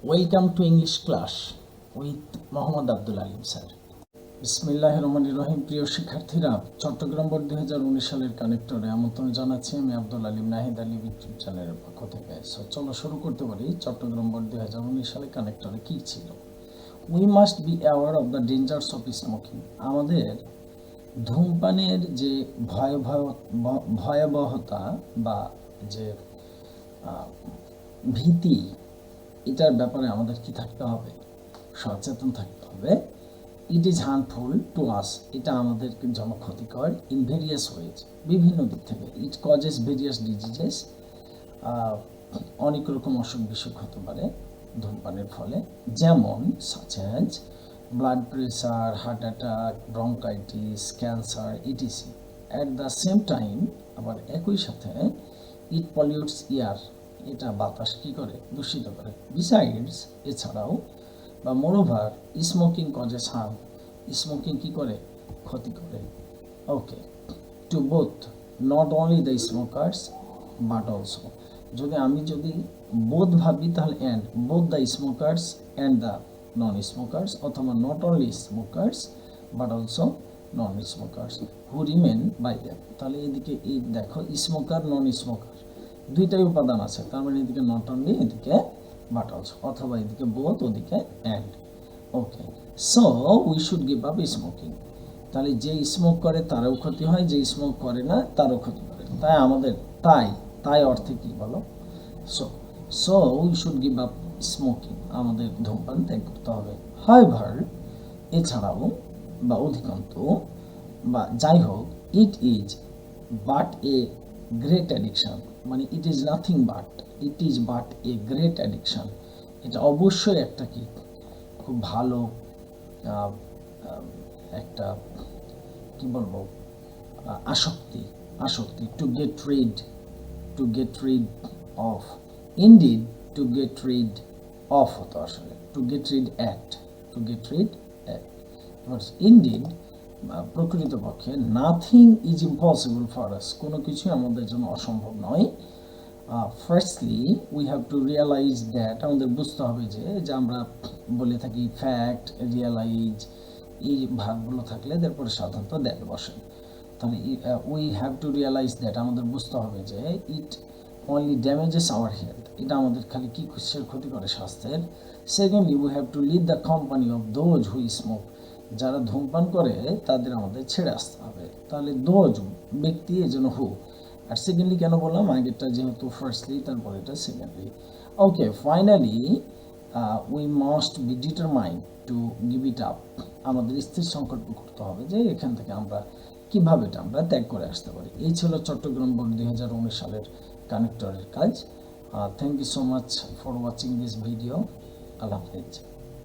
Welcome to English class with Mohammad Abdul Alim sir. বিসমিল্লাহির রহমানির রহিম। প্রিয় শিক্ষার্থীরা, চট্টগ্রাম বোর্ড 2019 সালের কানেক্টরে আমন্ত্রণ জানাচ্ছি আমি আব্দুল আলিম নাহিদা ইউটিউব চ্যানেলের পক্ষ থেকে। চলো শুরু করতে পারি। চট্টগ্রাম বোর্ড 2019 সালে কানেক্টরে কী ছিল? We must be aware of the dangers of smoking. আমাদের ধূমপানের যে ভয়াবহতা বা যে ভীতি, এটার ব্যাপারে আমাদের কি থাকতে হবে? সচেতন থাকতে হবে। It is harmful to us, এটা আমাদের জন্য ক্ষতিকর ইন ভেরিয়াস ওয়েজ, বিভিন্ন দিক থেকে। ইট কজেস ভেরিয়াস ডিজিজেস, অনেক রকম অসুখ বিসুখ হতে পারে ধূমপানের ফলে, যেমন such as blood pressure, heart attack, bronchitis, cancer etc. At the same time, আবার একই সাথে ইট পলিউটস এয়ার, এটা বাতাস কী করে? দূষিত করে। বিসাইডস, এছাড়াও বা moreover, smoking causes harm, smoking কী করে? ক্ষতি করে। Okay, to both, not only the smokers but also. যদি বোধ ভাবি তাহলে and, both the smokers and the non smokers, অথবা not only smokers but also non smokers who remain by them. তাহলে এদিকে এই দেখো, স্মোকার নন স্মোকার দুইটাই উপাদান আছে, তার মানে এদিকে নট অনলি, এদিকে বাট অলসো, অথবা এদিকে বোথ, ওদিকে and. Okay, so we should give up smoking. তাহলে যে স্মোক করে তারও ক্ষতি হয়, যে স্মোক করে না তারও ক্ষতি করে। তাই আমাদের তাই অর্থে কী বলো? So so we should give up smoking, আমাদের ধূমপান ত্যাগ করতে হবে। হাউএভার, এছাড়াও বা অধিকন্ত বা যাই হোক, it is but a great addiction, মানে it is nothing but, it is but a great addiction. এটা অবশ্যই একটা কি খুব ভালো একটা কি বলবো আসক্তি। To get rid of, indeed to get rid of হতো আসলে, to get rid at, indeed প্রকৃতপক্ষে nothing is impossible for us, কোনো কিছুই আমাদের জন্য অসম্ভব নয়। Firstly we have to realise that, আমাদের বুঝতে হবে যে আমরা বলে থাকি ফ্যাক্ট, রিয়ালাইজ, এই ভাগগুলো থাকলে তারপরে সাধারণত দ্যাট বসে। তাহলে we have to realise that, আমাদের বুঝতে হবে যে it only damages our health, এটা আমাদের খালি কী ক্ষতি করে? স্বাস্থ্যের। Secondly we have to leave the company of those who smoke, যারা ধূমপান করে তাদের আমাদের ছেড়ে আসতে হবে। তাহলে দোজ ব্যক্তি, এই জন্য হু। আর সেকেন্ডলি কেন বললাম? আগেরটা যেহেতু ফার্স্টলি, তারপরে এটা secondly. Okay, finally we must be determined to give it up, আমাদের স্থির সংকল্প করতে হবে যে এখান থেকে আমরা কীভাবে এটা আমরা ত্যাগ করে আসতে পারি। এই ছিল চট্টগ্রাম বোর্ড 2019 সালের কানেক্টরের কাজ। Thank you so much for watching this video. আল্লাহ হাফেজ।